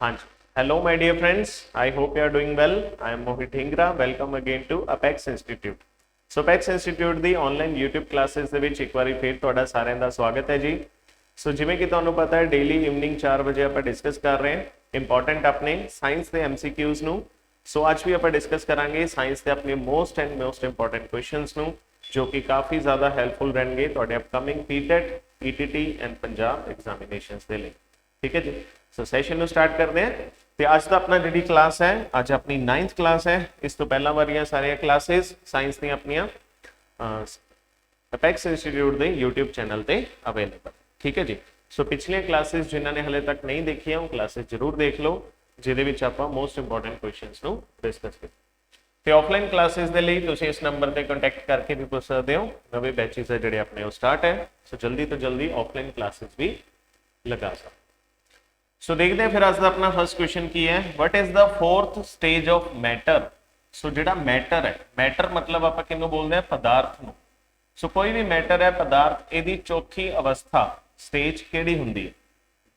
हाँ जी, hello my dear friends, I hope you are doing well. I am Mohit Dhingra. Welcome again to Apex Institute. So Apex Institute ਦੀ online YouTube classes ਦੇ ਵਿੱਚ ਇੱਕ ਵਾਰੀ ਫਿਰ ਤੁਹਾਡਾ ਸਾਰਿਆਂ ਦਾ ਸਵਾਗਤ ਹੈ ਜੀ। ਸੋ ਜਿਵੇਂ ਕਿ ਤੁਹਾਨੂੰ ਪਤਾ ਹੈ ਡੇਲੀ ਇਵਨਿੰਗ 4 ਵਜੇ ਆਪਾਂ ਡਿਸਕਸ ਕਰ ਰਹੇ ਹਾਂ ਇੰਪੋਰਟੈਂਟ ਆਪਣੇ ਸਾਇੰਸ ਦੇ MCQs ਨੂੰ। ਸੋ ਅੱਜ ਵੀ ਆਪਾਂ ਡਿਸਕਸ ਕਰਾਂਗੇ ਸਾਇੰਸ ਦੇ ਆਪਣੇ ਮੋਸਟ ਇੰਪੋਰਟੈਂਟ ਕੁਐਸਚਨਸ ਨੂੰ ਜੋ ਕਿ ਕਾਫੀ ਜ਼ਿਆਦਾ ਹੈਲਪਫੁਲ ਰਹਿਣਗੇ ਤੁਹਾਡੇ upcoming PTET, PTT and Punjab examinations ਦੇ ਲਈ। ठीक है जी। सो सैशन ਨੂੰ स्टार्ट करते हैं। तो अज का अपना जी क्लास है, अज अपनी 9th क्लास है। इस तो पहला वारिया सारिया क्लासेस साइंस दी अपनिया अपेक्स इंस्टीट्यूट के यूट्यूब चैनल पे अवेलेबल। ठीक है जी। सो पिछलियां क्लासेस जिन्होंने हले तक नहीं देखिया वो क्लासेस जरूर देख लो जिहदे विच आपां मोस्ट इंपॉर्टेंट क्वेश्चंस नूं डिस्कस करें। तो ऑफलाइन क्लासेस के लिए तुसीं इस नंबर पर कंटैक्ट करके भी पूछ सकते हो। नवे बैचेस है जिहड़े अपने स्टार्ट है। सो जल्दी तो जल्दी ऑफलाइन क्लासेस भी लगा सकते। सो देखते हैं फिर आज का अपना फर्स्ट क्वेश्चन की है, what is the fourth stage of matter. So जिहड़ा मैटर है, मैटर मतलब आप किन्नू बोलते हैं पदार्थ नूं। सो कोई भी मैटर है पदार्थ इहदी चौथी अवस्था स्टेज किहड़ी हुंदी है?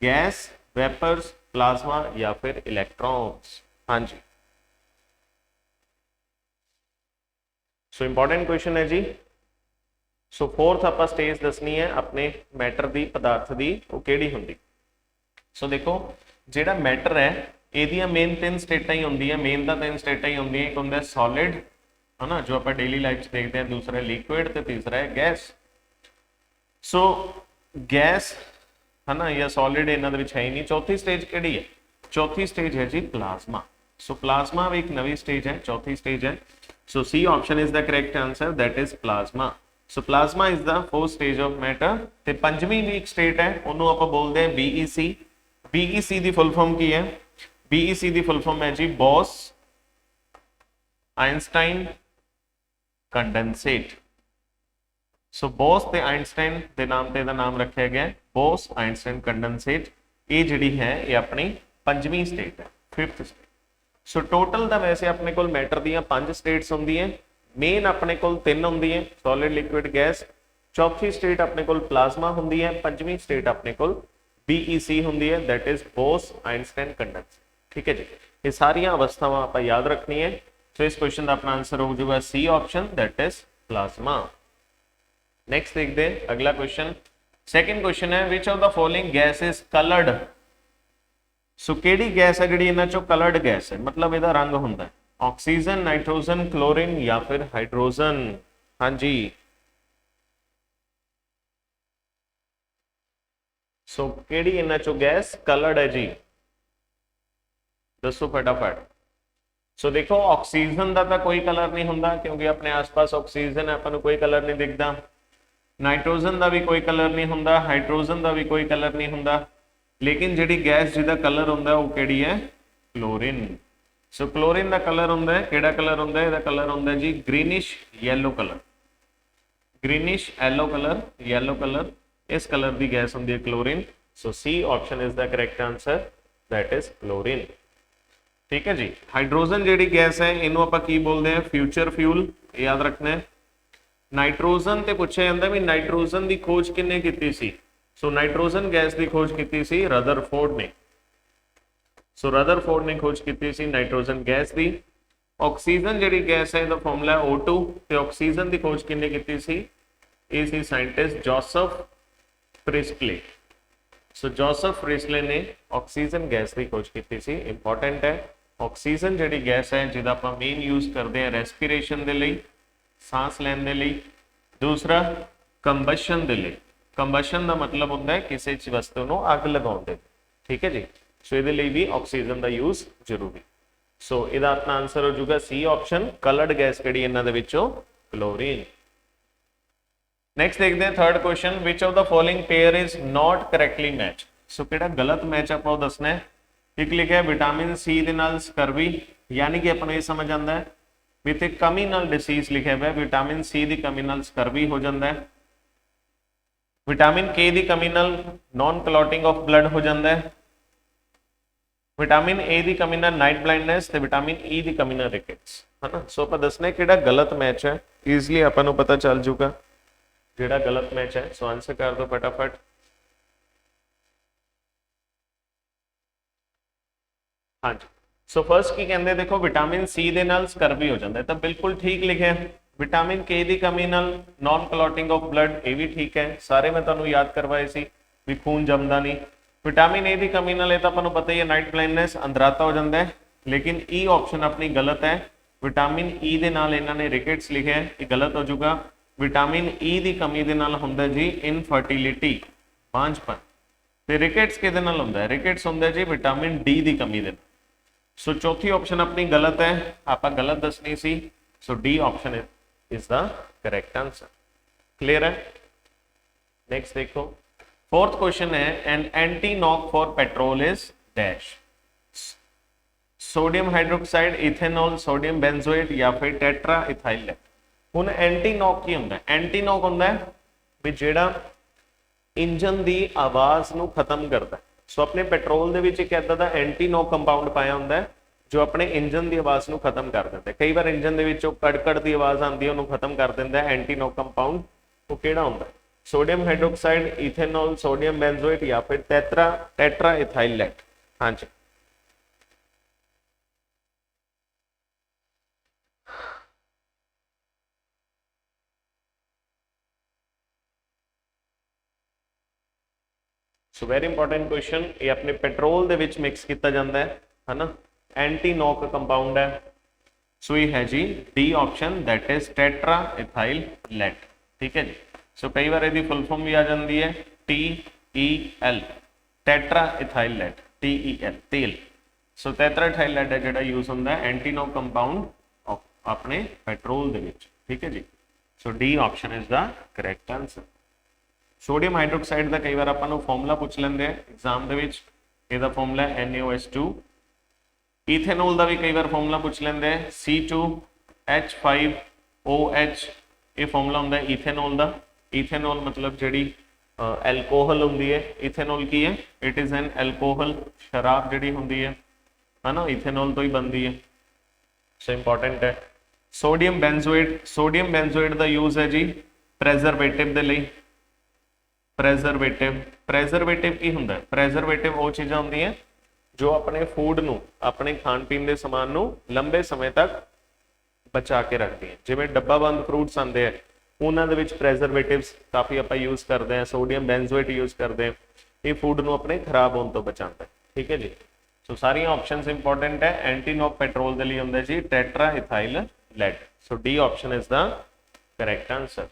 गैस, वेपर्स, प्लाज्मा या फिर इलैक्ट्रॉन्स। हाँ जी, सो इंपॉर्टेंट क्वेश्चन है जी। सो फोर्थ आपां स्टेज दसनी है अपने मैटर दी पदार्थ दी वो किहड़ी हुंदी। सो देखो जिहड़ा मैटर है इहदियां मेन 3 स्टेटां ही होंदियां। मेन तो 3 स्टेटां ही होंदियां, एक हुंदा सॉलिड है ना जो आप डेली लाइफ च देखते हैं, दूसरा लिक्विड ते तीसरा है गैस। सो गैस है ना या सॉलिड इन्हां दे विच है ही नहीं। चौथी स्टेज किहड़ी है? चौथी स्टेज है जी प्लाज्मा। सो प्लाज्मा भी एक नवी स्टेज है, चौथी स्टेज है। So C option is the correct answer, that is plasma. So plasma is the fourth stage of matter. ते पंजवीं भी एक स्टेट है, उन्होंने आपां बोलते हैं BEC। BEC की फुल फॉर्म की है? BEC की फुल फॉर्म है जी Bose Einstein condensate. So Bose ते आइंस्टाइन के नाम ते नाम रखा गया बॉस आइंस्टाइन कंडेंसेट। ये जिहड़ी है ये अपनी पंजवीं स्टेट है, फिफ्थ स्टेट। सो टोटल दा वैसे अपने कोल मैटर दी 5 स्टेट्स होंदियां। मेन अपने कोल 3 होंदियां, सॉलिड, लिक्विड, गैस। चौथी स्टेट अपने कोल प्लाज्मा होंदी है। पंजवीं स्टेट अपने कोल BEC होंदी है, that is Bose Einstein condensate. ठीक है जी। ये सारियां अवस्थावां आप याद रखनी है। तो इस क्वेश्चन का अपना आंसर हो जाएगा C option, that is plasma. Next देखते हैं अगला क्वेश्चन। सेकंड क्वेश्चन है, which of the following gas is coloured. So केड़ी गैस है जिहड़ी इन्हां चों कलर्ड गैस है, मतलब इहदा रंग हुंदा है? ऑक्सीजन, नाइट्रोजन, क्लोरीन या फिर हाइड्रोजन। हाँ जी। सो केड़ी इन्हां चों गैस कलर्ड है जी, दसो फटाफट। सो देखो ऑक्सीजन का तो कोई कलर नहीं हुंदा क्योंकि अपने आसपास ऑक्सीजन है, अपन कोई कलर नहीं दिखता। नाइट्रोजन का भी कोई कलर नहीं हुंदा, हाइड्रोजन का भी कोई कलर नहीं हुंदा। लेकिन जिहड़ी गैस जिहदा कलर हुंदा वो किहड़ी है? क्लोरीन। सो क्लोरीन का कलर हुंदा है, किहड़ा कलर हुंदा है? इहदा कलर हुंदा है जी greenish yellow colour. Greenish yellow colour, yellow colour, इस कलर की गैस होंगी है chlorine. So C option is the correct answer, that is chlorine. ठीक है जी। हाइड्रोजन जी गैस है इनू आप की बोलते हैं? फ्यूचर फ्यूल, याद रखना है। नाइट्रोजन ते पूछा जाता भी नाइट्रोजन की खोज किन्ने की सी? सो नाइट्रोजन गैस की खोज की सी रदरफोर्ड ने। सो रदरफोर्ड ने खोज की सी नाइट्रोजन गैस की। ऑक्सीजन जी गैस है इसका फॉर्मूला O2 ते ऑक्सीजन की खोज किन्ने की सी? ये सी साइंटिस्ट जोसेफ प्रिस्टले। सो जोसेफ प्रिस्टले ने ऑक्सीजन गैस की खोज की सी। इंपॉर्टेंट है, ऑक्सीजन जी गैस है जिहदा आपां मेन यूज करते हैं रेस्पिरेशन के लिए, सांस लैन के लिए। दूसरा कंबशन के लिए। कंबशन का मतलब होता है किसी वस्तु को अग लगाने। ठीक है जी। सो ये भी ऑक्सीजन का यूज जरूरी। सो इसका अपना आंसर हो जाएगा सी ऑप्शन, कलर्ड गैस किहड़ी इन्हां दे विचों? क्लोरीन। नेक्स्ट देखते हैं third question, which of the following pair is not correctly match. So किहड़ा गलत मैच आप दसना है। एक लिखा है विटामिन C दे नाल स्कर्वी, यानी कि अपन ये समझ आता है भी इत्थे कमी नाल डिसीज लिखा हुआ है, विटामिन C की कमी नाल स्कर्वी हो जाता है। विटामिन K की कमी नाल नॉन क्लॉटिंग ऑफ ब्लड हो जाता है। विटामिन A की कमी नाल नाइट ब्लाइंडनेस ते विटामिन E की कमी नाल रिकेट्स, है ना। सो आप दसना किहड़ा गलत मैच है, ईजली अपन पता चल जूगा जिहड़ा गलत मैच है। सो आंसर कर दो फटाफट। हाँ जी। सो फर्स्ट की कहते देखो विटामिन सी दे नाल स्कर्वी हो जाता है, तो बिल्कुल ठीक लिखे। विटामिन के की कमी नाल नॉन क्लॉटिंग ऑफ ब्लड, ये भी ठीक है, सारे मैं तुहानू याद करवाए सी भी खून जमदा नहीं। विटामिन ए की कमी नाल ये तो आपको पता ही है नाइट ब्लाइंडनेस अंधराता हो जाता है, लेकिन ई ऑप्शन अपनी गलत है। विटामिन ई दे नाल इन्होंने रिकेट्स लिखे है, ये गलत हो जाऊगा। विटामिन ई की कमी दे नाल हुंदा जी इनफर्टिलिटी, बांझपन। ते रिकेट्स किहदे नाल हुंदा है? रिकेट्स हुंदा जी विटामिन डी की कमी दे। सो चौथी ऑप्शन अपनी गलत है, आप गलत दसनी सी। So D option is the correct answer. Clear है? नेक्स्ट देखो, फोर्थ क्वेश्चन है an anti knock for petrol is dash. Sodium hydroxide, ethanol, sodium benzoate या फिर टेट्रा इथाइल। हुण एंटी नॉक की हुंदा है? एंटी नॉक हुंदा है भी जिहड़ा इंजन की आवाज़ नूं खत्म करता है। सो अपने पेट्रोल दे विच एक इदां दा एंटी नॉक कंपाउंड पाया हुंदा है जो अपने इंजन की आवाज़ नूं खत्म कर दिंदा है। कई बार इंजन दे विचों कड़कड़ की आवाज़ आती है, उन्होंने खत्म कर दिंदा है एंटी नॉक कंपाउंड। वो किहड़ा हुंदा है? Sodium hydroxide, ethanol, sodium benzoate या फिर टेट्रा इथाइलेट। हाँ जी, सो वेरी इंपॉर्टेंट क्वेश्चन। ये अपने पेट्रोल दे विच मिक्स किया जाता है ना, एंटी नॉक कंपाउंड है। सो ये है जी D option, that is tetra ethyl lead. ठीक है जी। सो कई बार यदि फुल फॉर्म भी आ जाती है TEL, tetra ethyl lead, TEL तेल। सो टेट्रा इथाइल लेट है जो यूज होता है एंटी नॉक कंपाउंड अपने पेट्रोल दे विच। ठीक है जी। So D option is the correct answer. Sodium hydroxide का कई बार अपन फॉर्मूला पूछ लेंगे एग्जाम के, फॉर्मूला NaOH2। इथेनॉल का भी कई बार फॉर्मूला पूछ लेंगे C2H5OH, ये फॉर्मूला होंगे इथेनॉल का। इथेनॉल मतलब जी एल्कोहल होंगी है। इथेनॉल की है? इट इज़ एन एल्कोहल, शराब जी होंगी है ना, इथेनॉल तो ही बनती है। सो इंपॉर्टेंट है। सोडियम बेंजोएट, सोडियम बेंजोएट का यूज है जी प्रेजरवेटिव के लिए। प्रेजरवेटिव की हुंदा है? प्रेजरवेटिव वो चीज़ां होंदियां जो अपने फूड नूं, अपने खाण पीण के समान नूं लंबे समय तक बचा के रखती हैं। जिवें डब्बाबंद फ्रूट्स आते हैं उन्हां दे विच प्रेजरवेटिव्स काफ़ी आपां यूज़ करते हैं, सोडियम बेंजोएट यूज़ करते हैं, ये फूड नूं अपने खराब होने तो बचाता है। ठीक है जी। सो सारी ऑप्शंस इंपॉर्टेंट है। एंटी नॉक पेट्रोल के लिए होंदा जी tetra ethyl lead. So D option is the correct answer.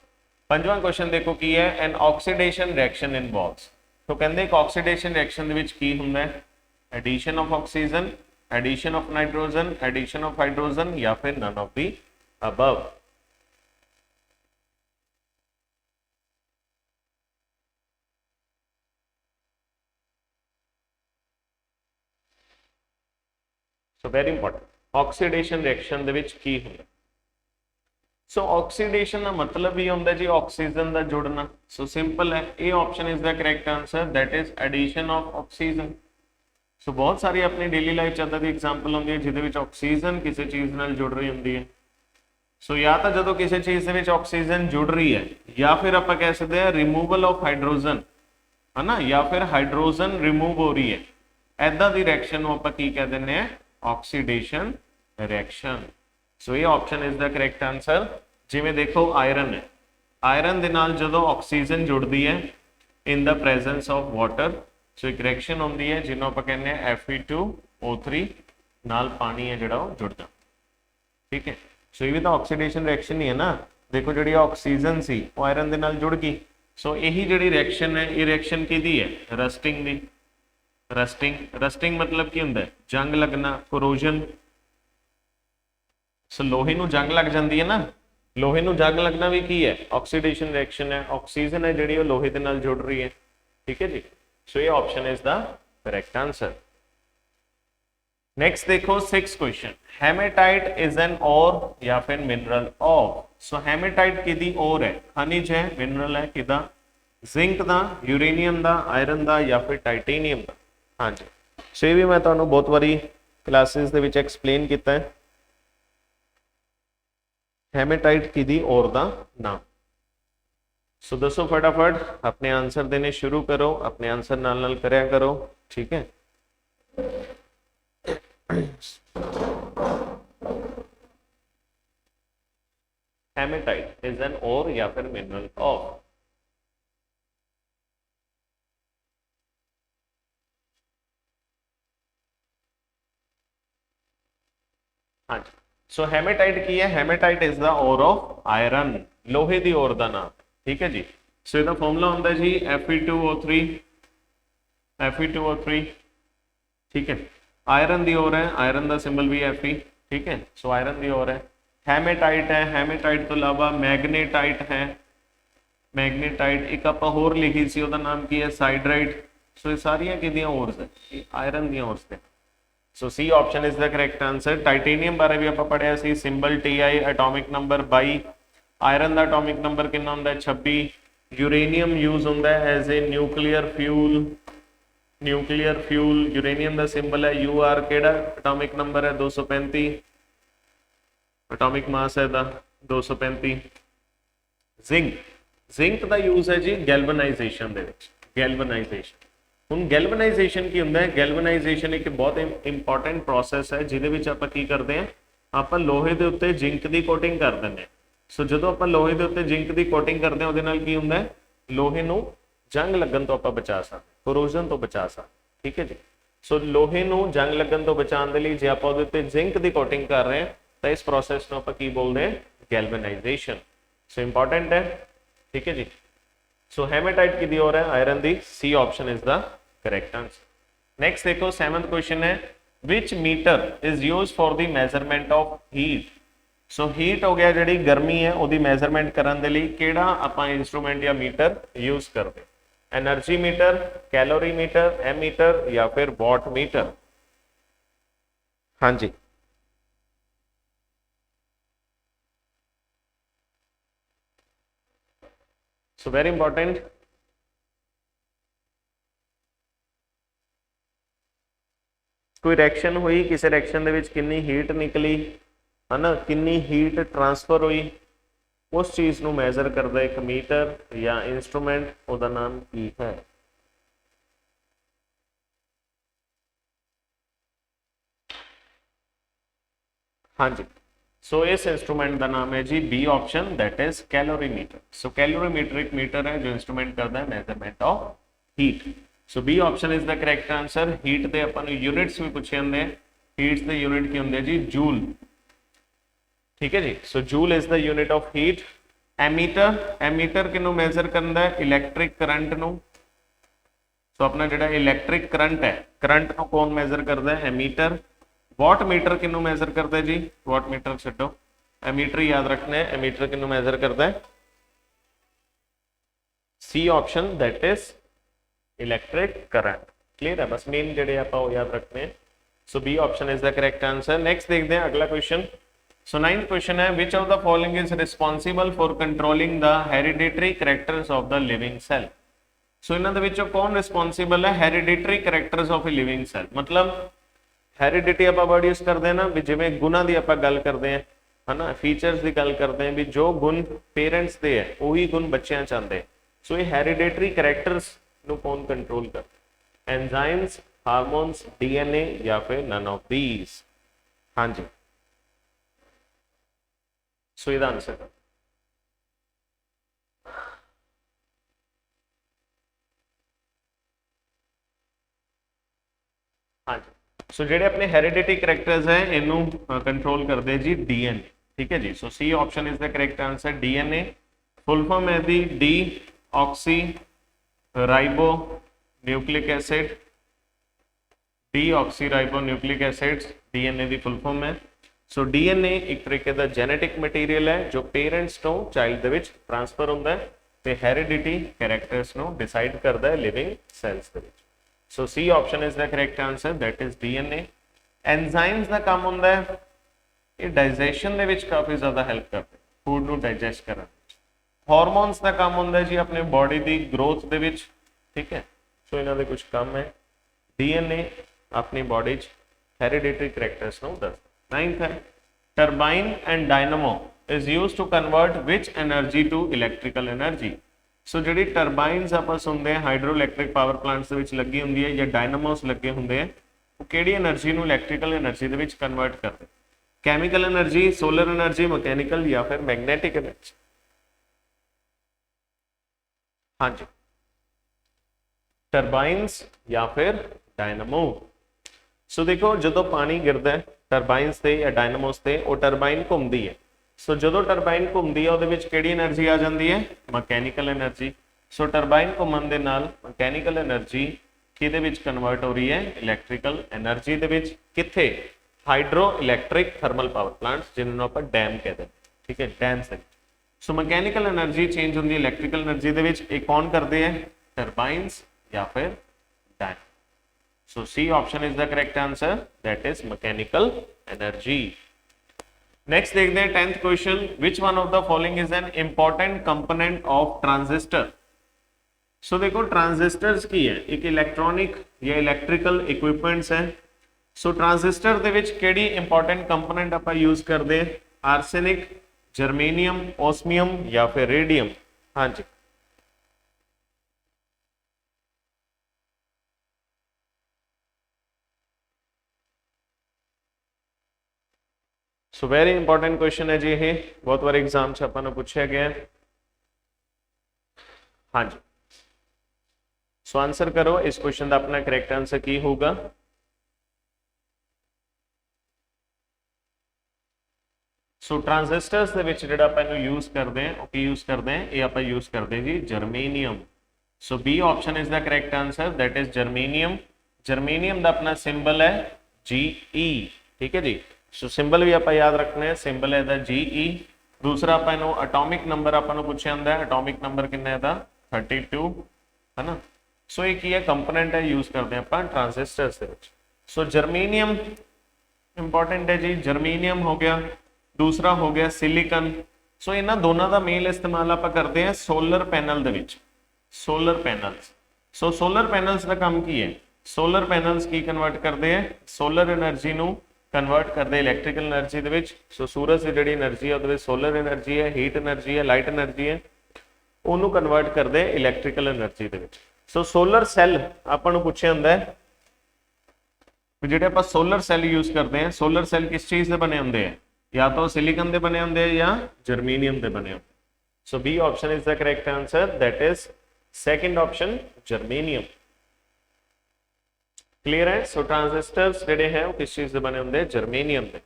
पंजवां क्वेश्चन देखो की है एन ऑक्सीडेशन रिएक्शन इनवॉल्व्स। तो कहते एक ऑक्सीडेशन रिएक्शन विच की हुंदा है? Addition of oxygen, addition of nitrogen, addition of hydrogen या फिर none of the above. So very important, oxidation reaction दे विच की हुंदा? सो ऑक्सीडेशन का मतलब ही होंगे जी ऑक्सीजन का जुड़ना। सो सिंपल है, A option is the correct answer, that is addition of oxygen. So बहुत सारी अपनी डेली लाइफ इदां दी एग्जाम्पल होंगी है जिहदे ऑक्सीजन किसी चीज़ नाल जुड़ रही होंगी है। सो या तो जो किसी चीज़ के ऑक्सीजन जुड़ रही है या फिर आप कह सकते हैं रिमूवल ऑफ हाइड्रोजन है ना, या फिर हाइड्रोजन रिमूव हो रही है, ऐदा की रिएक्शन आप की कह दें ऑक्सीडेशन रिएक्शन। सो ये option is the correct answer. जिमें देखो आयरन है, आयरन के नाल जो ऑक्सीजन जुड़ती है in the presence of water, so एक रिएक्शन होंगी है जिन्हों आप कहने Fe2O3 नाल पानी है जोड़ा जुड़ता। ठीक है। सो ये भी तो ऑक्सीडेशन रिएक्शन ही है ना। देखो जी ऑक्सीजन सी वो आयरन के नाल जुड़ गई। सो यही जी रिएक्शन है, ये रिएक्शन की है रस्टिंग की। रस्टिंग मतलब की होंगे जंग लगना, कोरोजन। सो लोहे नूं जंग लग जाती है ना, लोहे नूं जंग लगना भी की है ऑक्सीडेशन रिएक्शन है। ऑक्सीजन है जी लोहे के नाल जुड़ रही है। ठीक है जी। सो ये option is the correct answer. Next देखो 6 question, hematite is an ore या फिर मिनरल ऑफ। सो हेमेटाइट किदी ओर है? खनिज है, मिनरल है किदा? जिंक दा, यूरेनियम दा, आयरन दा या फिर टाइटेनियम दा। हाँ जी। सो ये भी मैं तुहानू बहुत बारी क्लासेस दे विच एक्सप्लेन किया है। हेमेटाइट किदी ओर दा नाम। सो दसो फटाफट, अपने आंसर देने शुरू करो, अपने आंसर नाल नाल करया करो। ठीक है। हेमेटाइट इज एन ओर या फिर मिनरल ऑफ, हाँ जी। सो हेमेटाइट की है, hematite is the ore of iron, लोहे दी ओर दा नाम, ठीक है जी। सो ਇਹਦਾ ਫਾਰਮੂਲਾ ਹੁੰਦਾ ਜੀ Fe2O3, Fe2O3, ठीक है। आयरन दी ओर है, आयरन का सिंबल भी Fe, ठीक है। सो आयरन दी ओर है। हेमेटाइट है, हेमेटाइट तो इलावा मैग्नेटाइट है, मैग्नेटाइट एक आप होर लिखी सी, ਉਹਦਾ नाम की है साइडराइट। सो ये सारियां किहदियां ओर्स है, आयरन दी ओर्स ने। So C option is the correct answer. Titanium बारे भी आप पढ़िया सी, symbol Ti, atomic number 22, iron का एटॉमिक नंबर कितना होंदा है 26, यूरेनियम यूज होंदा है as a nuclear fuel, nuclear fuel, uranium का सिंबल है Ur, केड़ा एटॉमिक नंबर है 235, एटॉमिक मास है 235। जिंक, जिंक का यूज है जी गैल्वनाइजेशन दे विच, गैल्वनाइजेशन। हुण गैल्वनाइजेशन की होंदा है, गैल्वनाइजेशन एक बहुत इंपॉर्टेंट प्रोसैस है जिहदे विच आपां की करदे हैं, आपां लोहे दे उत्ते जिंक दी कोटिंग कर दिंदे हैं। सो जो आप लोहे के उत्ते जिंक की कोटिंग करते हैं, उहदे नाल की हुंदा है, लोहे नूं जंग लगन तो आप बचा सकते, कोरोजन तो बचा सकते, ठीक है जी। सो लोहे नूं जंग लगन तो बचाने के लिए जे आप उहदे उत्ते जिंक की कोटिंग कर रहे हैं तो इस प्रोसैस नूं आपां की बोलते हैं, गैल्वनाइजेशन। सो इंपॉर्टेंट है, ठीक है जी। सो हेमेटाइट की दी ओर है, आयरन दी, C option is the correct answer. Next देखो 7th क्वेश्चन है, which meter is use for the measurement of heat. So heat हो गया, जी गर्मी है वो मेजरमेंट करने के लिए केड़ा आपां इंस्ट्रूमेंट या मीटर यूज करते, energy meter, calorie meter, ammeter या फिर वॉट मीटर। हाँ जी, सो वेरी इंपॉर्टेंट। कोई रिएक्शन हुई, किसी रिएक्शन दे विच कितनी हीट निकली है ना, कितनी हीट ट्रांसफर हुई, उस चीज को मैजर करता एक मीटर या इंस्ट्रूमेंट, उसका नाम की है। हाँ जी, सो इस इंस्ट्रूमेंट का नाम है जी B option, that is calorimeter. So calorimeter एक मीटर है जो इंस्ट्रूमेंट करता है measurement of heat. So B option is the correct answer. Heat के अपन यूनिट्स भी पूछे होंगे, हीट के यूनिट की होंगे जी जूल, ठीक है जी। So joule is the unit of heat. Ammeter, ammeter किनू मेजर करता है, इलैक्ट्रिक करंट नू। सो अपना जो इलैक्ट्रिक करंट है, करंट को कौन मेजर करता है, एमीटर। वॉट मीटर किनू मेजर करता है जी, वॉट मीटर छड्डो, एमीटर याद रखना है, एमीटर किनू मेजर करता है, C option, that is electric current. Clear है, बस मेन जेडे आप याद रखने हैं। So B option is the correct answer. Next देखते हैं अगला क्वेश्चन। सो 9th क्वेश्चन है, which of the following is responsible for controlling the hereditary characters of the living cell. सो इन्हां दे विचों कौन रिस्पॉन्सिबल है hereditary characters of a living cell. मतलब हेरिडिटी आप वर्ड यूज करते हैं ना, भी जिवें गुणां दी आप गल करते हैं है ना, फीचर्स की गल करते हैं, भी जो गुण पेरेंट्स दे है वही गुण बच्चों चाहते हैं। सो ये हेरिडिटरी करैक्टर्स नूं कौन कंट्रोल करते, एंजाइम्स, हार्मोन्स, डीएनए या फिर नन ऑफ दीज। हाँ जी, सो इसका आंसर हाँ जी। सो जेडे अपने हेरिडिटी करैक्टर्स हैं इनू कंट्रोल करते हैं जी डीएनए, ठीक है जी। So C option is the correct answer. DNA full form है दी deoxyribonucleic acid, deoxyribonucleic acid DNA की फुल फॉर्म है। सो डीएनए एक तरीके का जेनेटिक मटीरियल है जो पेरेंट्स तो चाइल्ड दे विच ट्रांसफर होता है, तो हेरिडिटी कैरेक्टर्स को डिसाइड करता है लिविंग सेल्स दे विच। So C option is the correct answer, that is DNA. Enzymes का काम होता है ये डाइजेशन दे विच काफी ज्यादा हेल्प करते, फूड को डाइजेस्ट करने। हार्मोन्स का काम होता है जी अपने बॉडी की ग्रोथ दे विच, ठीक है। सो इन्हों के कुछ काम है। डीएनए अपनी बॉडी हेरिडिटरी करैक्टर्स को दस। 9th है, turbine and dynamo is use to convert which energy to electrical energy. So जी टर्बाइनस आप सुनते हैं हाइड्रो इलैक्ट्रिक पावर प्लांट्स लगी होंगी है या डायनामोस लगे होंगे हैं, ਉਹ ਕਿਹੜੀ એનર્ਜੀ ਨੂੰ ਇਲੈਕਟ੍ਰੀਕਲ એનર્ਜੀ ਦੇ ਵਿੱਚ ਕਨਵਰਟ ਕਰਦੇ? Chemical energy, solar energy, mechanical ਜਾਂ ਫਿਰ ਮੈਗਨੈਟਿਕ એનર્ਜੀ? ਹਾਂਜੀ, ਟਰਬਾਈਨਸ ਜਾਂ ਫਿਰ ਡਾਇਨਾਮੋ। ਸੋ ਦੇਖੋ ਜਦੋਂ ਪਾਣੀ ਗਿਰਦਾ ਹੈ ਟਰਬਾਈਨਸ ਤੇ ਜਾਂ ਡਾਇਨਾਮੋਸ ਤੇ, ਉਹ ਟਰਬਾਈਨ ਘੁੰਮਦੀ ਹੈ। ਸੋ ਜਦੋਂ ਟਰਬਾਈਨ ਘੁੰਮਦੀ ਹੈ ਉਹਦੇ ਵਿੱਚ ਕਿਹੜੀ એનર્ਜੀ ਆ ਜਾਂਦੀ ਹੈ? Mechanical energy. ਸੋ ਟਰਬਾਈਨ ਘੁੰਮਣ ਦੇ ਨਾਲ ਮਕੈਨੀਕਲ એનર્ਜੀ ਕਿਹਦੇ ਵਿੱਚ ਕਨਵਰਟ ਹੋ ਰਹੀ ਹੈ? ਇਲੈਕਟ੍ਰੀਕਲ એનર્ਜੀ ਦੇ ਵਿੱਚ। ਕਿੱਥੇ? Hydro electric thermal power plants, ਜਿਹਨੂੰ ਆਪਾਂ ਡੈਮ ਕਹਿੰਦੇ ਹਾਂ, ਠੀਕ ਹੈ, ਡੈਮਸ ਦੇ। ਸੋ ਮਕੈਨੀਕਲ એનર્ਜੀ ਚੇਂਜ ਹੁੰਦੀ ਹੈ ਇਲੈਕਟ੍ਰੀਕਲ એનર્ਜੀ ਦੇ ਵਿੱਚ। ਇਹ ਕੌਣ ਕਰਦੇ ਹੈ? ਟਰਬਾਈਨਸ ਜਾਂ ਫਿਰ ਡਾਇਨਾਮੋ। So C option is the correct answer, that is mechanical energy. Next देखते हैं 10th question, which one of the following is an important component of transistor? So देखो transistors की है, एक इलेक्ट्रॉनिक या इलेक्ट्रिकल इक्विपमेंट्स है। So transistor ਦੇ ਵਿੱਚ ਕਿਹੜੀ important component ਆਪਾਂ यूज ਕਰਦੇ हैं? आर्सेनिक, जर्मेनियम, ओस्मियम या फिर रेडियम? हाँ जी, सो वेरी इंपॉर्टेंट क्वेश्चन है जी, ये बहुत बार एग्जाम से अपन पूछा गया है। हाँ जी, सो आंसर करो इस क्वेश्चन का, अपना करेक्ट आंसर की होगा? सो ट्रांजिस्टर्स ਦੇ ਵਿੱਚ ਜਿਹੜਾ ਆਪਾਂ ਇਹਨੂੰ यूज करते हैं ਉਹ ਕੀ यूज करते हैं? ਇਹ ਆਪਾਂ यूज करते हैं जी germanium. So B option is the correct answer, that is germanium. Germanium ਦਾ ਆਪਣਾ ਸਿੰਬਲ ਹੈ GE, ठीक है जी। सो सिंबल भी आप याद रखना है, सिंबल है ਇਹਦਾ GE। दूसरा ਆਪਾਂ ਇਹਨੂੰ एटॉमिक नंबर ਆਪਾਂ ਨੂੰ ਪੁੱਛਿਆ ਹੁੰਦਾ ਹੈ, एटॉमिक नंबर ਕਿੰਨਾ ਹੈ ਇਹਦਾ? 32 है ना। सो ਇਹ ਕੀ ਹੈ? ਕੰਪੋਨੈਂਟ ਹੈ, यूज करते हैं ਆਪਾਂ ट्रांजिस्टर्स ਦੇ ਵਿੱਚ। सो जर्मेनियम इंपॉर्टेंट है जी, जर्मेनियम हो गया। दूसरा हो गया सिलिकन। सो इन्हां दोनों का मेल इस्तेमाल आप करते हैं सोलर पैनल दे विच, सोलर पैनल्स। सो सोलर पैनल्स का काम की है? सोलर पैनल्स की कन्वर्ट करते हैं? सोलर एनर्जी नू कन्वर्ट करते इलैक्ट्रिकल एनर्जी दे विच। सो सूरज की जिहड़ी एनर्जी है उहदे सोलर एनर्जी है, हीट एनर्जी है, लाइट एनर्जी है, उहनू कन्वर्ट करते इलैक्ट्रिकल एनर्जी दे विच। सो सोलर सैल आपां नू पुछिया हुंदा है जिहड़े आपां सोलर सैल यूज करते हैं, सोलर सैल किस चीज़ के बने हुंदे हैं? या तो सिलिकन दे बने होंगे या जर्मेनियम दे बने होंगे। So B option is the correct answer, that is second option germanium. Clear है? सो ट्रांजिस्टर्स जेडे हैं वो किस चीज से बने होंगे? जर्मेनियम दे।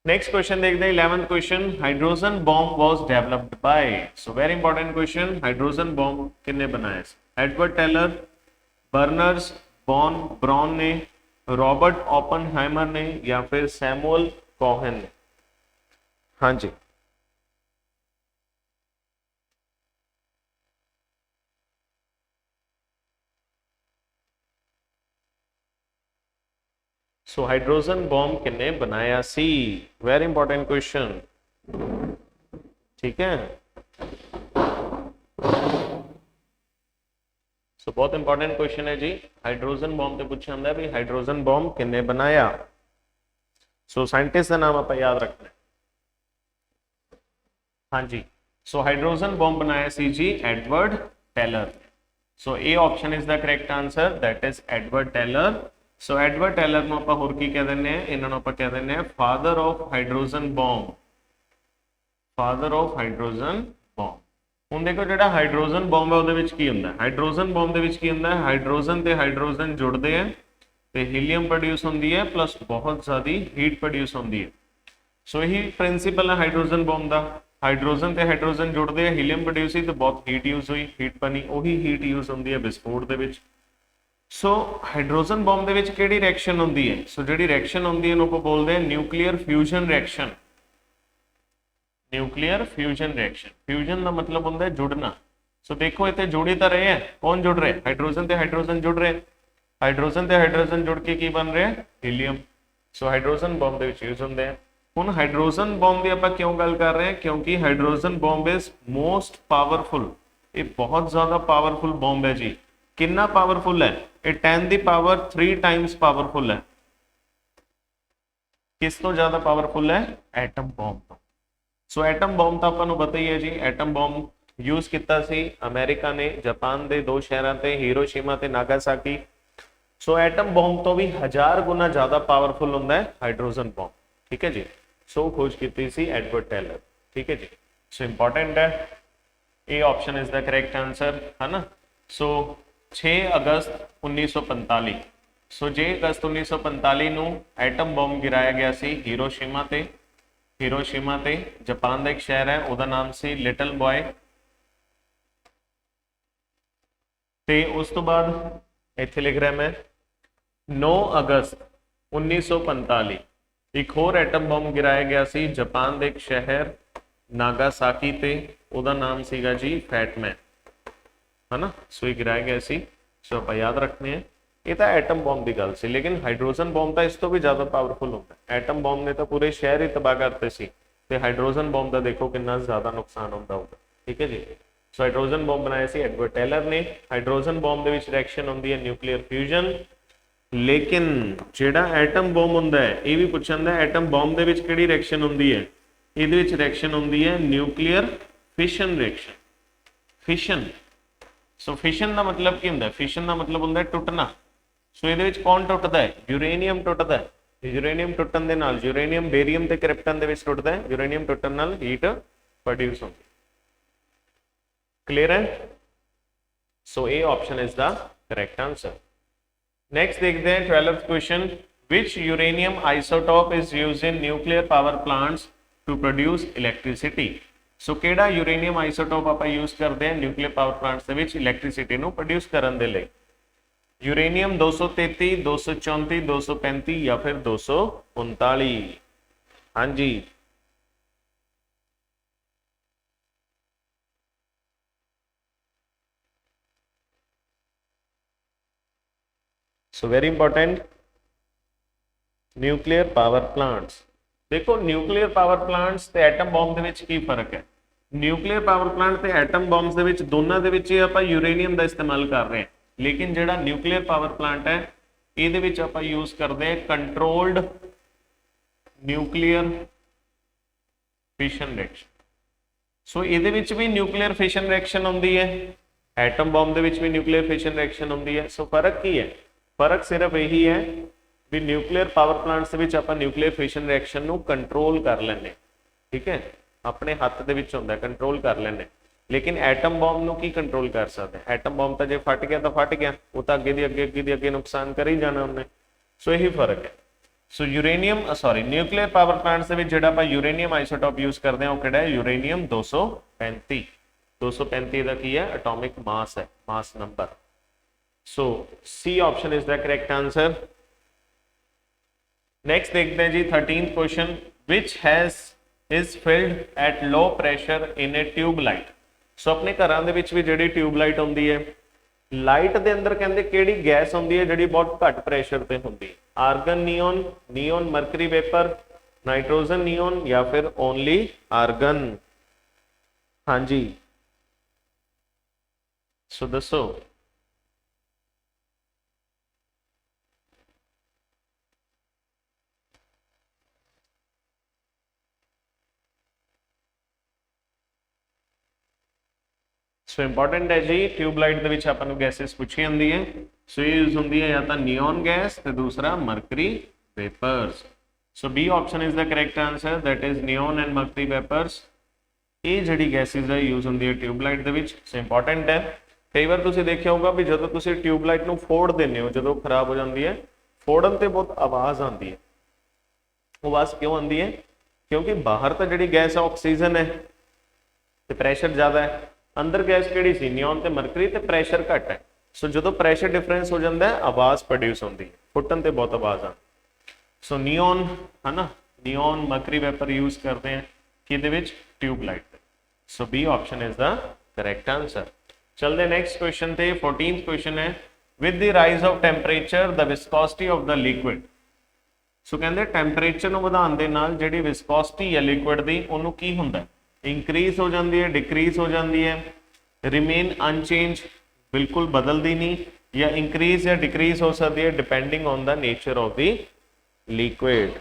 नेक्स्ट क्वेश्चन देखते हैं 11th question, hydrogen bomb was developed by. So very important question, hydrogen bomb किसने बनाया? एडवर्ड टेलर, बर्नर्स बॉन ब्राउन ने, रॉबर्ट ओपनहाइमर ने या फिर सैमुअल कोहेन? हाँ जी, सो हाइड्रोजन बॉम्ब किसने बनाया सी? वेरी इंपॉर्टेंट क्वेश्चन, ठीक है। सो बहुत इंपॉर्टेंट क्वेश्चन है जी, हाइड्रोजन बॉम्ब तो पूछा होंगे भी हाइड्रोजन बॉम्ब किसने बनाया? सो साइंटिस्ट का नाम आप याद रखना है। हाँ जी, सो हाइड्रोजन बॉम्ब बनाया सी जी Edward Teller. So A option is the correct answer, that is Edward Teller. So Edward Teller ਨੂੰ ਆਪਾਂ ਹੋਰ ਕੀ ਕਹਿ ਦਿੰਦੇ ਆ? ਇਹਨਾਂ ਨੂੰ ਆਪਾਂ ਕਹਿ ਦਿੰਦੇ ਆ father of hydrogen bomb, father of hydrogen bomb. ਹੁਣ ਦੇਖੋ ਜਿਹੜਾ ਹਾਈਡਰੋਜਨ ਬੌਂਬ ਹੈ ਉਹਦੇ ਵਿੱਚ ਕੀ ਹੁੰਦਾ ਹੈ? ਹਾਈਡਰੋਜਨ ਬੌਂਬ ਦੇ ਵਿੱਚ ਕੀ ਹੁੰਦਾ ਹੈ? ਹਾਈਡਰੋਜਨ ਤੇ ਹਾਈਡਰੋਜਨ ਜੁੜਦੇ ਆ ਤੇ ਹੀਲੀਅਮ ਪ੍ਰੋਡਿਊਸ ਹੁੰਦੀ ਹੈ, ਪਲੱਸ ਬਹੁਤ ਜ਼ਿਆਦਾ ਹੀਟ ਪ੍ਰੋਡਿਊਸ ਹੁੰਦੀ ਹੈ। ਸੋ ਇਹੀ ਪ੍ਰਿੰਸੀਪਲ ਹੈ ਹਾਈਡਰੋਜਨ ਬੌਂਬ ਦਾ। ਹਾਈਡਰੋਜਨ ਤੇ ਹਾਈਡਰੋਜਨ ਜੁੜਦੇ ਆ, ਹੀਲੀਅਮ ਪ੍ਰੋਡਿਊਸ ਹੋਈ ਤੇ ਬਹੁਤ ਹੀਟ ਯੂਜ਼ ਹੋਈ, ਹੀਟ ਬਣੀ, ਉਹੀ ਹੀਟ ਯੂਜ਼ ਹੁੰਦੀ ਹੈ ਵਿਸਫੋਟ ਦੇ ਵਿੱਚ। ਸੋ ਹਾਈਡਰੋਜਨ ਬੌਂਬ ਦੇ ਵਿੱਚ ਕਿਹੜੀ ਰਿਐਕਸ਼ਨ ਹੁੰਦੀ ਹੈ? ਸੋ ਜਿਹੜੀ ਰਿਐਕਸ਼ਨ ਹੁੰਦੀ ਹੈ ਉਹਨੂੰ ਆਪਾਂ ਬੋਲਦੇ ਆ nuclear fusion reaction. Nuclear fusion reaction, fusion ਦਾ ਮਤਲਬ ਹੁੰਦਾ ਹੈ ਜੁੜਨਾ। ਸੋ ਦੇਖੋ ਇੱਥੇ ਜੁੜੀ ਤਾਂ ਰਹੇ ਹੈ, ਕੌਣ ਜੁੜ ਰਿਹਾ? ਹਾਈਡਰੋਜਨ ਤੇ ਹਾਈਡਰੋਜਨ ਜੁੜ ਰਹੇ, ਹਾਈਡਰੋਜਨ ਤੇ ਹਾਈਡਰੋਜਨ ਜੁੜ ਕੇ ਕੀ ਬਣ ਰਿਹਾ? ਹੀਲੀਅਮ। ਸੋ ਹਾਈਡਰੋਜਨ ਬੌਂਬ ਦੇ ਵਿੱਚ ਯੂਜ਼ ਹੁੰਦੇ ਆ। ਹੁਣ ਹਾਈਡਰੋਜਨ ਬੌਂਬ ਦੀ ਆਪਾਂ ਕਿਉਂ ਗੱਲ ਕਰ ਰਹੇ ਹਾਂ? ਕਿਉਂਕਿ ਹਾਈਡਰੋਜਨ ਬੌਂਬ ਇਜ਼ ਮੋਸਟ ਪਾਵਰਫੁਲ, ਇਹ ਬਹੁਤ ਜ਼ਿਆਦਾ ਪਾਵਰਫੁਲ ਬੌਂਬ ਹੈ ਜੀ। ਕਿੰਨਾ ਪਾਵਰਫੁਲ ਹੈ? ਇਹ 10 ਦੀ ਪਾਵਰ 3 ਟਾਈਮਸ ਪਾਵਰਫੁਲ ਹੈ। ਕਿਸ ਤੋਂ ਜ਼ਿਆਦਾ ਪਾਵਰਫੁਲ ਹੈ? ਐਟਮ ਬੌਂਬ ਤੋਂ। ਸੋ ਐਟਮ ਬੌਂਬ ਤਾਂ ਆਪਾਂ ਨੂੰ ਪਤਾ ਹੀ ਹੈ ਜੀ, ਐਟਮ ਬੌਂਬ ਯੂਜ਼ ਕੀਤਾ ਸੀ ਅਮਰੀਕਾ ਨੇ ਜਾਪਾਨ ਦੇ 2 ਸ਼ਹਿਰਾਂ ਤੇ, ਹੀਰੋਸ਼ੀਮਾ ਤੇ ਨਾਗਾਸਾਕੀ। सो एटम बॉम्ब तो भी 1000 गुना ज्यादा पावरफुल होंगे हाइड्रोजन बॉम्ब। ठीक है जी। सो खोज की सी एडवर्ड टेलर। ठीक है जी। सो इंपॉर्टेंट है, A option is the correct answer, है ना। सो 6 अगस्त 1945, सो 6 अगस्त 1945 ਨੂੰ ਐਟਮ ਬੰਬ ਗਿਰਾਇਆ ਗਿਆ ਸੀ ਹੀਰੋਸ਼ੀਮਾ ਤੇ ਜਾਪਾਨ ਦਾ ਇੱਕ ਸ਼ਹਿਰ ਹੈ, ਉਹਦਾ ਨਾਮ ਸੀ ਲਿਟਲ ਬॉय। ਤੇ ਉਸ ਤੋਂ ਬਾਅਦ ਇੱਥੇ ਲਿਖ ਰਿਹਾ ਮੈਂ 9 ਅਗਸਤ 1945 ਇੱਕ ਹੋਰ ਐਟਮ ਬੰਬ ਗਿਰਾਇਆ ਗਿਆ ਸੀ ਜਾਪਾਨ ਦੇ ਇੱਕ ਸ਼ਹਿਰ ਨਾਗਾਸਾਕੀ ਤੇ, ਉਹਦਾ ਨਾਮ ਸੀਗਾ ਜੀ ਫੈਟਮੈਨ, है ना। सो ये गिराया गया सी। सो आप याद रखने हैं, ये तो एटम बॉम्ब की गल सी, लेकिन हाइड्रोजन बॉम्ब तो इस तो भी ज्यादा पावरफुल होता है। एटम बॉम्ब ने तो पूरे शहर ही तबाह करते सी, ते हाइड्रोजन बॉम्ब का देखो कितना ज्यादा नुकसान होता होगा। ठीक है जी। सो हाइड्रोजन बॉम्ब बनाया सी एडवर्ड टेलर ने। हाइड्रोजन बॉम्ब के रिएक्शन होती है न्यूक्लीयर फ्यूजन, लेकिन जेड़ा एटम बॉम्ब होंदा है ये भी पूछा जाता है एटम बॉम्ब दे विच किहड़ी रिएक्शन होंदी है, इहदे विच रिएक्शन होंदी है न्यूक्लीयर फिशन रिएक्शन। फिशन, सो फिशन का मतलब की होंदा है, फिशन का मतलब होंदा है टुटना। सो ये कौन टुटदा है, यूरेनियम टुटदा है। यूरेनियम टुटन दे नाल यूरेनियम बेरियम ते क्रिप्टन दे विच टुटदा है, यूरेनियम टुटन नाल हीट प्रोड्यूस होंदी। क्लियर है। So A option is the correct answer. Next देखते हैं 12th question, which uranium isotope is used in nuclear power plants to produce electricity. So केड़ा यूरेनियम आइसोटोप आप यूज करते हैं न्यूक्लियर पावर प्लांट्स दे विच इलैक्ट्रिसिटी नू प्रोड्यूस करन दे लई। यूरेनियम 233, 234, 235 या फिर 239। हाँ जी, so very important, nuclear power plants. देखो न्यूक्लियर पावर प्लांट्स ते एटम बॉम्ब दे विच की फर्क है। न्यूक्लियर पावर प्लांट ते एटम बॉम्ब्स दे विच दोनों दे विच आपां यूरेनियम का इस्तेमाल कर रहे हैं, लेकिन जिहड़ा न्यूक्लियर पावर प्लांट है इहदे विच आपां यूज करते हैं कंट्रोल्ड न्यूक्लियर फिशन रिएक्शन। सो इहदे विच भी न्यूक्लियर फिशन रिएक्शन होंदी है, एटम बॉम्ब दे विच भी न्यूक्लियर फिशन रिएक्शन होंदी है। सो फर्क की है, फर्क सिर्फ यही है भी न्यूक्लियर पावर प्लांट्स दे विच आपां न्यूक्लियर फिशन रिएक्शन नू कंट्रोल कर लैंदे। ठीक है, अपने हत्थ दे विच हुंदा, कंट्रोल कर लैंदे, लेकिन एटम बॉम्ब नू की कंट्रोल कर सकते। एटम बॉम्ब तो जो फट गया तो फट गया, वो तो अगे दी अगे नुकसान कर ही जाना उन्हें। सो यही फर्क है। So uranium sorry nuclear power plants दे विच जिहड़ा आपां यूरेनियम आइसोटोप यूज करते हैं वो किहड़ा है, यूरेनियम 235। 235 दा की है एटॉमिक मास है, mass number. So C option is the correct answer. Next देखते हैं जी 13th question, which has is filled at low pressure in a tubelight. So अपने घरां दे विच भी जिहड़ी ट्यूबलाइट होंदी है, लाइट दे अंदर कहंदे किहड़ी गैस होंदी है जिहड़ी बहुत घट प्रेशर ते होंदी, argon neon, neon mercury vapour, nitrogen neon या फिर ओनली आर्गन। हाँ जी, सो दसो। सो इंपॉर्टेंट है जी, ट्यूबलाइट दे विच आपां नूं गैसेस पूछी जांदी है। सो ये यूज होंदी है या तो नियोन गैस ते दूसरा mercury vapours. So B option is the correct answer, that is neon and mercury vapours. ये जिहड़ी गैसेस है यूज होंदी है ट्यूबलाइट दे विच। सो इंपॉर्टेंट है, कई बार तुसीं देखिया होगा भी जदों तुसीं ट्यूबलाइट नूं फोड़ दिंदे हो, जदों खराब हो जाती है, फोड़न ते बहुत आवाज़ आती है। आवाज़ क्यों आती है, क्योंकि बाहर तो जिहड़ी गैस है ऑक्सीजन है तो प्रेशर ज़्यादा है, अंदर गैस किहड़ी सी नियोन ते मरकरी ते प्रेशर घट है। सो जो प्रेशर डिफरेंस हो जाता है आवाज़ प्रोड्यूस होती है, फुटन ते बहुत आवाज़ आती। सो नियोन है ना, नियोन मरकरी वेपर यूज करते हैं किहदे विच, tubelight. So B option is the correct answer. चलते नेक्स्ट क्वेश्चन थे 14th क्वेश्चन है, with the rise of temperature the viscosity of the liquid. So कहते टैंपरेचर नूं वधाउण दे नाल जिहड़ी विस्कोसिटी है लिक्विड दी उहनूं की हुंदा है, इंक्रीज हो जाती है, डिक्रीज हो जाती है, रिमेन अनचेंज बिल्कुल बदलती नहीं, या इंक्रीज या डिक्रीज हो सकती है depending on the nature of the liquid.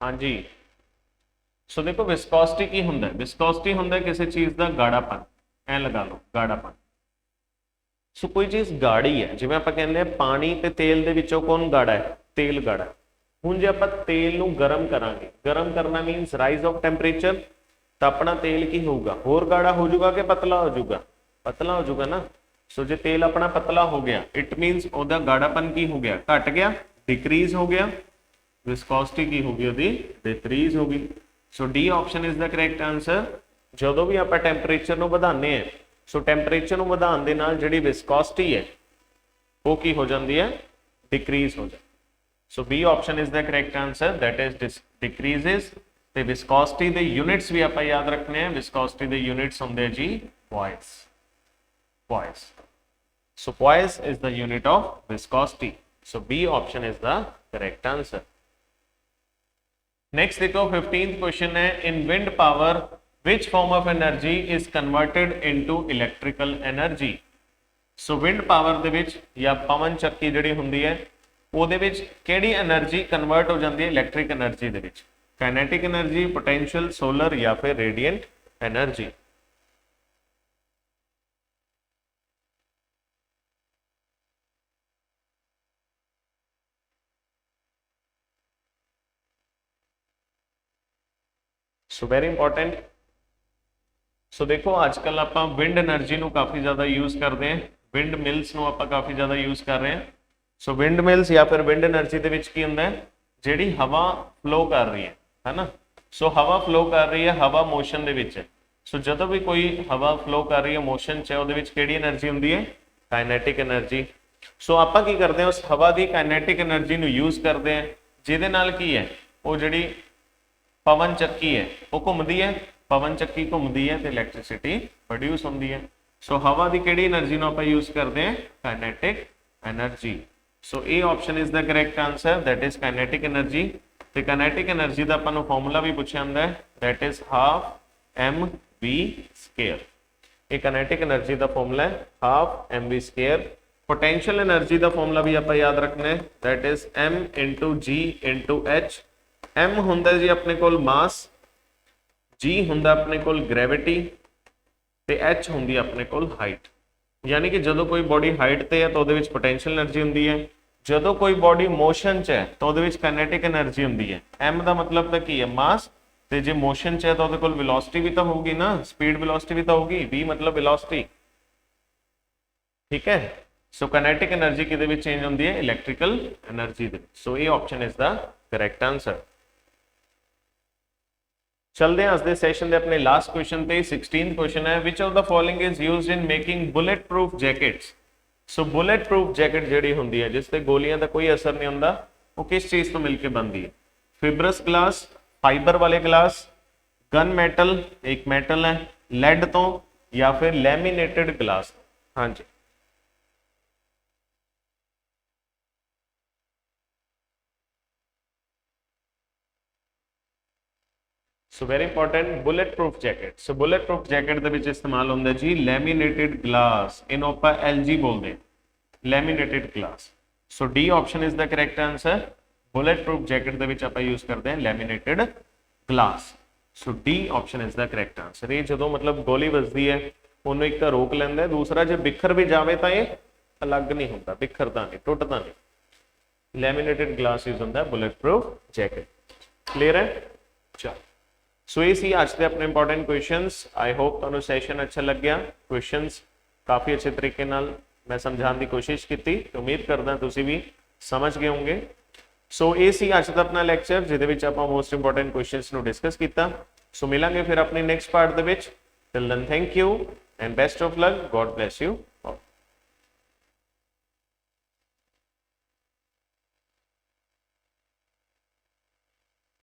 हाँ जी, सो देखो विस्कोसिटी की हुंदा है, विस्कोसिटी हुंदा है किसी चीज का गाढ़ापन, ऐ लगा लो गाढ़ापन। सो कोई चीज गाढ़ी है, जिवें आपां कहंदे आ पानी ते तेल दे विचों कौन गाढ़ा है, तेल गाढ़ा है। हुण जे आपां तेल नूं गरम करांगे, गरम करना मीनस राइज ऑफ टैंपरेचर, तो अपना तेल की होगा होर गाढ़ा हो जाऊगा कि पतला हो जाऊगा, पतला हो जाऊगा ना। सो जे तेल अपना पतला हो गया इट मीनस ओदा गाढ़ापन की हो गया, घट गया, डिक्रीज हो गया, विस्कोसिटी की होगी ओदी डिक्रीज होगी। So D option is the correct answer. ਜਦੋਂ भी ਆਪਾਂ ਟੈਂਪਰੇਚਰ ਨੂੰ ਵਧਾਉਂਦੇ ਆ, ਸੋ ਟੈਂਪਰੇਚਰ ਨੂੰ ਵਧਾਉਣ ਦੇ ਨਾਲ ਜਿਹੜੀ ਵਿਸਕੋਸਿਟੀ ਹੈ ਉਹ ਕੀ ਹੋ ਜਾਂਦੀ ਹੈ, ਡਿਕਰੀਜ਼ ਹੋ ਜਾਂਦੀ। So B option is the correct answer, that is decreases. ਤੇ ਵਿਸਕੋਸਿਟੀ ਦੇ ਯੂਨਿਟਸ ਵੀ ਆਪਾਂ ਯਾਦ ਰੱਖਣੇ ਆ, ਵਿਸਕੋਸਿਟੀ ਦੇ ਯੂਨਿਟਸ ਹੁੰਦੇ ਜੀ poise, poise. So poise is the unit of viscosity. So B option is the correct answer. Next देखो 15th क्वेश्चन है, in wind power which form of energy is converted into electrical energy। so wind power ਦੇ ਵਿੱਚ ਜਾਂ ਪਵਨ ਚੱਕੀ ਜਿਹੜੀ ਹੁੰਦੀ ਹੈ ਉਹਦੇ ਵਿੱਚ ਕਿਹੜੀ એનર્ਜੀ ਕਨਵਰਟ ਹੋ ਜਾਂਦੀ ਹੈ ਇਲੈਕਟ੍ਰਿਕ એનર્ਜੀ ਦੇ ਵਿੱਚ, ਕਾਈਨੈਟਿਕ એનર્ਜੀ, ਪੋਟੈਂਸ਼ੀਅਲ, ਸੋਲਰ ਜਾਂ ਫਿਰ radiant energy. So very important. So देखो आजकल आप विंड एनर्जी ਨੂੰ काफ़ी ज़्यादा यूज़ करते हैं, विंड मिल्स ਨੂੰ ਆਪਾਂ काफ़ी ज़्यादा यूज़ कर रहे हैं। सो विंड मिल्स या फिर विंड एनर्जी ਦੇ ਵਿੱਚ ਕੀ ਹੁੰਦਾ ਹੈ, ਜਿਹੜੀ ਹਵਾ ਫਲੋ ਕਰ ਰਹੀ ਹੈ ਨਾ। ਸੋ ਹਵਾ ਫਲੋ ਕਰ ਰਹੀ ਹੈ, ਹਵਾ ਮੋਸ਼ਨ ਦੇ ਵਿੱਚ ਹੈ। ਸੋ ਜਦੋਂ ਵੀ ਕੋਈ ਹਵਾ ਫਲੋ ਕਰ ਰਹੀ ਹੈ ਮੋਸ਼ਨ 'ਚ, ਉਹਦੇ ਵਿੱਚ ਕਿਹੜੀ એનર્ਜੀ ਹੁੰਦੀ ਹੈ, ਕਾਈਨੈਟਿਕ એનર્ਜੀ। ਸੋ ਆਪਾਂ ਕੀ ਕਰਦੇ ਹਾਂ, ਉਸ ਹਵਾ ਦੀ ਕਾਈਨੈਟਿਕ એનર્ਜੀ ਨੂੰ ਯੂਜ਼ ਕਰਦੇ ਹਾਂ, ਜਿਹਦੇ ਨਾਲ ਕੀ ਹੈ, ਉਹ ਜਿਹੜੀ पवन चक्की है वो घूमती है, पवन चक्की घूमती है तो इलैक्ट्रिसिटी प्रोड्यूस होती है। सो हवा की किहड़ी एनर्जी नूं आपां यूज करते हैं, kinetic energy. So A option is the correct answer, that is kinetic energy. तो काइनेटिक एनर्जी का आपां नूं फॉर्मूला भी पूछा जाता है, that is half M V square. ये काइनेटिक एनर्जी का फॉर्मूला है half M V square. Potential energy का फॉर्मूला भी आपां याद रखना है, that is M into G into H. M हुंदा जी अपने कोल मास, जी हुंदा अपने कोल ग्रेविटी, ते एच हुंदी अपने कोल हाइट। यानी कि जदों कोई बॉडी हाइट ते है तो उहदे विच पोटेंशियल एनर्जी हुंदी है, जदों कोई बॉडी मोशन च है तो उहदे विच काइनेटिक एनर्जी हुंदी है। एम दा मतलब तां की है मास, ते जे मोशन च है तो उहदे कोल वेलोसिटी भी तो होगी ना, स्पीड वेलोसिटी भी तो होगी, वी मतलब वेलोसिटी, ठीक है। सो काइनेटिक एनर्जी किहदे विच चेंज हुंदी है, इलैक्ट्रिकल एनर्जी दे विच। So A option is the correct answer. चलते हैं आज के सैशन के अपने लास्ट क्वेश्चन पे। 16th क्वेश्चन है, which of the following is used in making bullet proof jackets. So bullet proof jacket जिहड़ी हुंदी है जिस ते गोलियां का कोई असर नहीं हुंदा, वो किस चीज तो मिलकर बनती है, फिब्रस ग्लास, फाइबर वाले ग्लास, गन मेटल, एक मेटल है, लेड तो, या फिर लैमीनेटेड ग्लास। हाँ जी, so very important, bullet proof jacket. So bullet proof jacket दे विच इस्तेमाल होंदा जी लैमीनेटेड ग्लास, इन्हों आपां LG बोलते हैं, laminated glass. So D option is the correct answer. Bullet proof jacket दे विच आपां यूज करते हैं laminated glass. So D option is the correct answer. ये जो मतलब गोली वजदी है उन्होंने एक तो रोक लेंदा है, दूसरा जो बिखर भी जाए तो ये अलग नहीं होता, बिखरता नहीं, टुटता नहीं। लैमीनेटेड ग्लास यूज होता है बुलेट प्रूफ जैकेट। क्लियर है? चलो, सो ये सी आज के अपने इंपॉर्टेंट क्वेश्चंस। आई होप तुहानू सैशन अच्छा लग गया, क्वेश्चंस काफ़ी अच्छे तरीके नाल मैं समझाने की कोशिश की, तो उम्मीद करदा तुसी भी समझ गए होंगे। सो ये सी आज का अपना लैक्चर जिहदे विच आपां मोस्ट इंपॉर्टेंट क्वेश्चंस नू डिस्कस किया। सो मिलांगे फिर अपने नैक्सट पार्ट दे विच। Till then thank you and best of luck, God bless you.